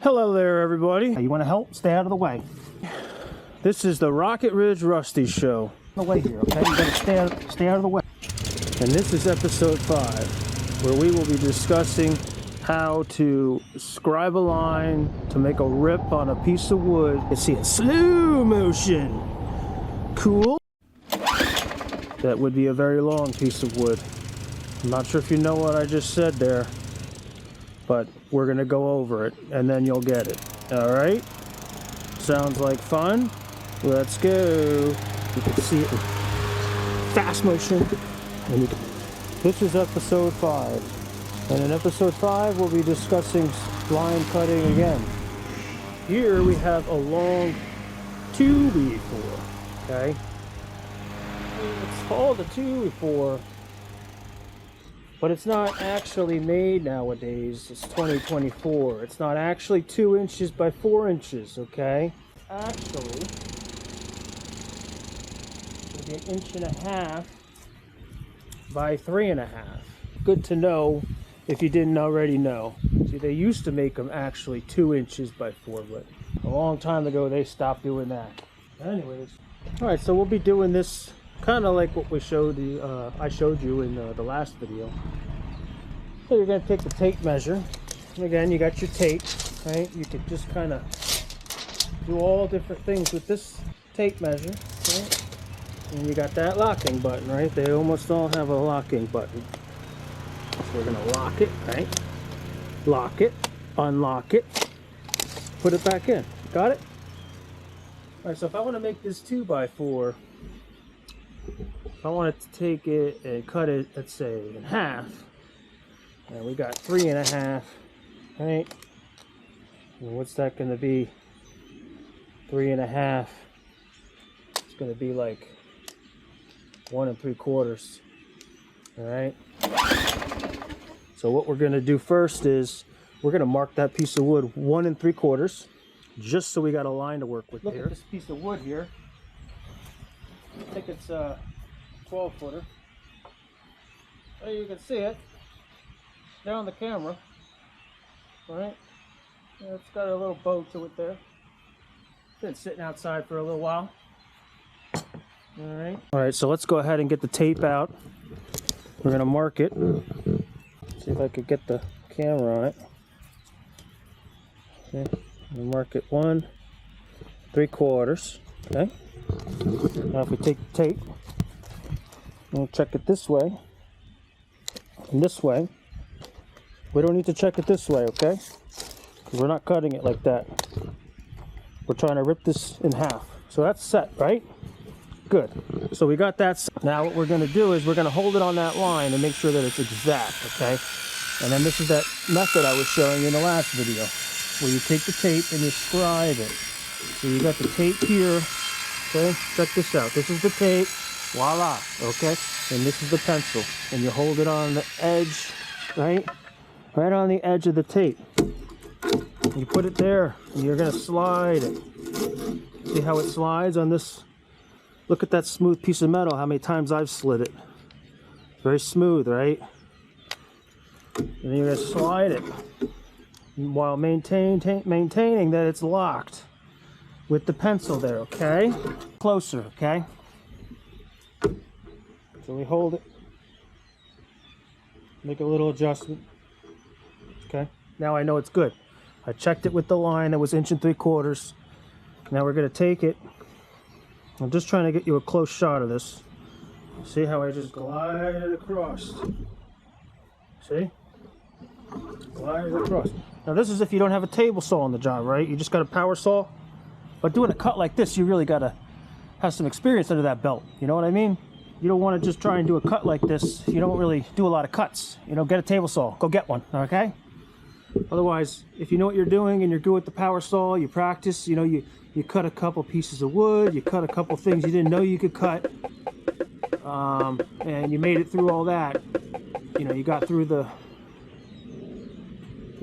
Hello there, everybody. You want to help? Stay out of the way. This is the Rocket Ridge Rusty Show. The way here, okay? You gotta stay out of the way. And this is episode 5, where we will be discussing how to scribe a line to make a rip on a piece of wood. You see it slow motion. Cool. That would be a very long piece of wood. I'm not sure if you know what I just said there, but we're gonna go over it and then you'll get it. All right? Sounds like fun. Let's go. You can see it in fast motion. And you can... This is episode 5. And in episode 5, we'll be discussing line cutting again. Here we have a long 2x4. Okay? It's called a 2x4, but it's not actually made nowadays. It's 2024. It's not actually 2 inches by 4 inches, okay? Actually, it'll be 1.5 inches by 3.5. Good to know if you didn't already know. See, they used to make them actually 2 inches by 4, but a long time ago they stopped doing that. Anyways, all right, so we'll be doing this kind of like what we showed you, I showed you in the last video. So you're going to take the tape measure. And again, you got your tape, right? You could just kind of do all different things with this tape measure, right? And you got that locking button, right? They almost all have a locking button. So we're going to lock it, right? Lock it, unlock it, put it back in. Got it? All right, so if I want to make this 2x4, if I wanted to take it and cut it, let's say, in half, and we got 3.5, right? And what's that going to be? 3.5. It's going to be like 1 3/4. All right. So what we're going to do first is we're going to mark that piece of wood 1 3/4, just so we got a line to work with. Look at this piece of wood here. I think it's a 12-footer. There you can see it there on the camera. All right, yeah, it's got a little bow to it there. Been sitting outside for a little while. All right, so let's go ahead and get the tape out. We're gonna mark it. See if I could get the camera on it. Okay, mark it 1 3/4. Okay. Now if we take the tape, we'll check it this way and this way. We don't need to check it this way, okay? Because we're not cutting it like that. We're trying to rip this in half. So that's set, right? Good. So we got that set. Now what we're going to do is we're going to hold it on that line and make sure that it's exact, okay? And then this is that method I was showing you in the last video, where you take the tape and you scribe it. So you got the tape here. Okay, check this out. This is the tape. Voila. Okay, and this is the pencil. And you hold it on the edge, right? Right on the edge of the tape. You put it there, and you're going to slide it. See how it slides on this? Look at that smooth piece of metal, how many times I've slid it. Very smooth, right? And then you're going to slide it while maintaining that it's locked with the pencil there, okay? Closer, okay? So we hold it, make a little adjustment, okay? Now I know it's good. I checked it with the line, it was 1 3/4. Now we're gonna take it. I'm just trying to get you a close shot of this. See how I just glide it across? See? Glide it across. Now this is if you don't have a table saw on the job, right? You just got a power saw. But doing a cut like this, you really gotta have some experience under that belt. You know what I mean? You don't want to just try and do a cut like this. You don't really do a lot of cuts. You know, get a table saw. Go get one, okay? Otherwise, if you know what you're doing and you're good with the power saw, you practice, you know, you cut a couple pieces of wood, you cut a couple things you didn't know you could cut, and you made it through all that. You know, you got through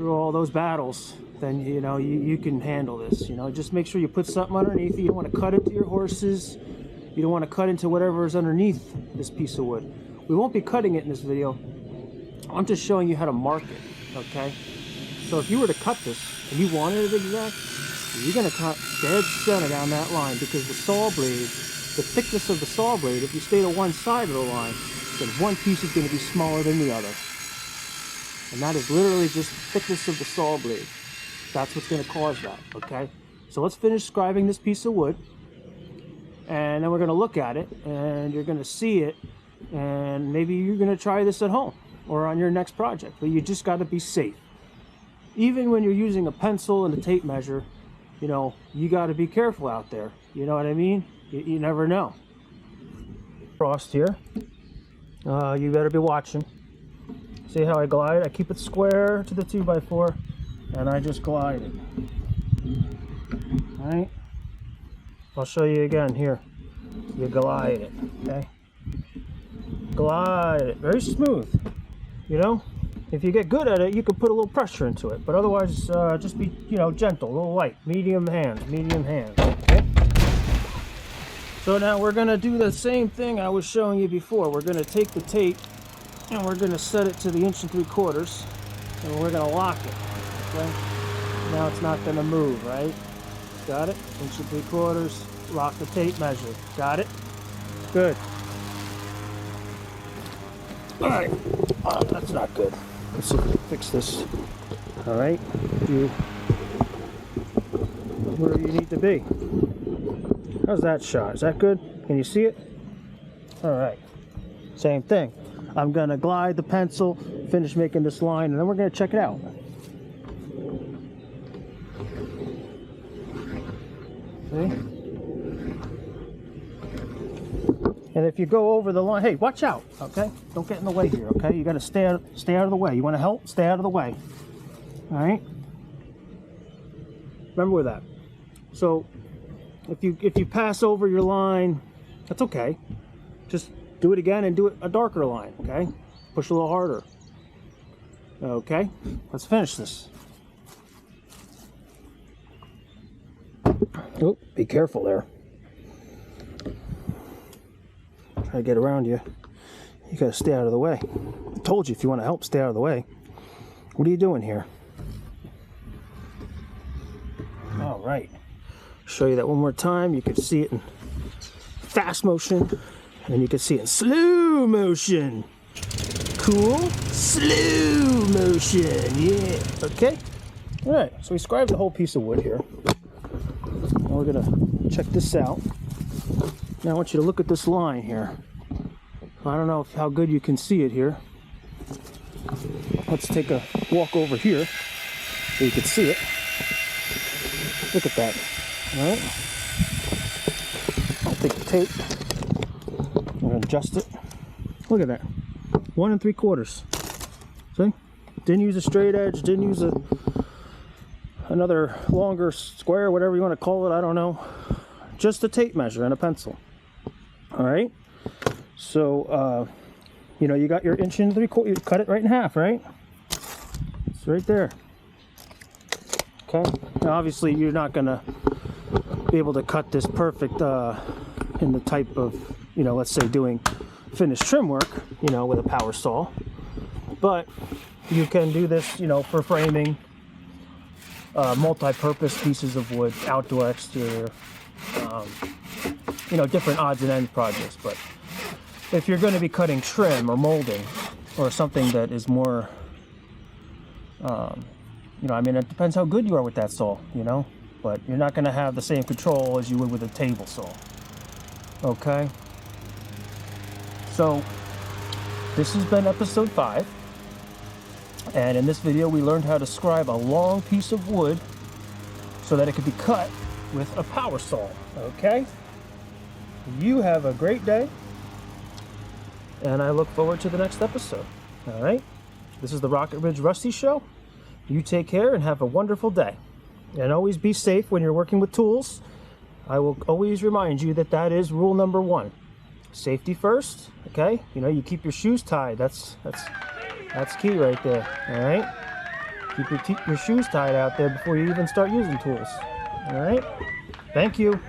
all those battles, then you know you can handle this. You know, just make sure you put something underneath it. You don't want to cut into your horses. You don't want to cut into whatever is underneath this piece of wood. We won't be cutting it in this video. I'm just showing you how to mark it, okay? So if you were to cut this and you wanted it exact, you're going to cut dead center down that line, because the saw blade, the thickness of the saw blade, if you stay to one side of the line, then one piece is going to be smaller than the other. And that is literally just thickness of the saw blade. That's what's going to cause that, okay? So let's finish scribing this piece of wood, and then we're going to look at it, and you're going to see it, and maybe you're going to try this at home or on your next project. But you just got to be safe. Even when you're using a pencil and a tape measure, you know, you got to be careful out there. You know what I mean? You never know. Frost here. You better be watching. See how I glide? I keep it square to the 2x4, and I just glide it. Alright? I'll show you again here. You glide it, okay? Glide it. Very smooth. You know? If you get good at it, you can put a little pressure into it. But otherwise, just be, you know, gentle, a little light. Medium hands, okay? So now we're going to do the same thing I was showing you before. We're going to take the tape and we're going to set it to the 1 3/4 and we're going to lock it, okay? Now it's not going to move, right? Got it? 1 3/4, lock the tape measure. Got it? Good. Alright. Oh, that's not good. Let's see if we can fix this. Alright. Where you need to be. How's that shot? Is that good? Can you see it? Alright. Same thing. I'm going to glide the pencil, finish making this line, and then we're going to check it out. See? And if you go over the line, hey, watch out, okay? Don't get in the way here, okay? You got to stay out of the way. You want to help? Stay out of the way. All right? Remember that. So if you pass over your line, that's okay. Just do it again and do it a darker line, okay? Push a little harder. Okay, let's finish this. Oh, be careful there. Try to get around you. You gotta stay out of the way. I told you, if you want to help, stay out of the way. What are you doing here? All right. Show you that one more time. You can see it in fast motion, and you can see it in slow motion. Cool. Slow motion. Yeah. Okay. All right. So we scribed the whole piece of wood here. Now we're gonna check this out. Now I want you to look at this line here. I don't know how good you can see it here. Let's take a walk over here so you can see it. Look at that. All right. I'll take the tape. I'm gonna adjust it. Look at that. 1 3/4. See? Didn't use a straight edge. Didn't use another longer square, whatever you want to call it. I don't know. Just a tape measure and a pencil. All right. So, you know, you got your 1 3/4. You cut it right in half, right? It's right there. Okay. Now, obviously, you're not gonna be able to cut this perfect in the type of, you know, let's say doing finished trim work, you know, with a power saw. But you can do this, you know, for framing, multi-purpose pieces of wood, outdoor, exterior, you know, different odds and ends projects. But if you're going to be cutting trim or molding or something that is more, you know, I mean, it depends how good you are with that saw, you know, but you're not going to have the same control as you would with a table saw. Okay. So this has been episode 5. And in this video, we learned how to scribe a long piece of wood so that it could be cut with a power saw. Okay? You have a great day, and I look forward to the next episode. All right? This is the Rocket Ridge Rusty Show. You take care and have a wonderful day. And always be safe when you're working with tools. I will always remind you that that is rule number 1. Safety first, okay? You know, you keep your shoes tied. That's key right there, all right? Keep your shoes tied out there before you even start using tools, all right? Thank you.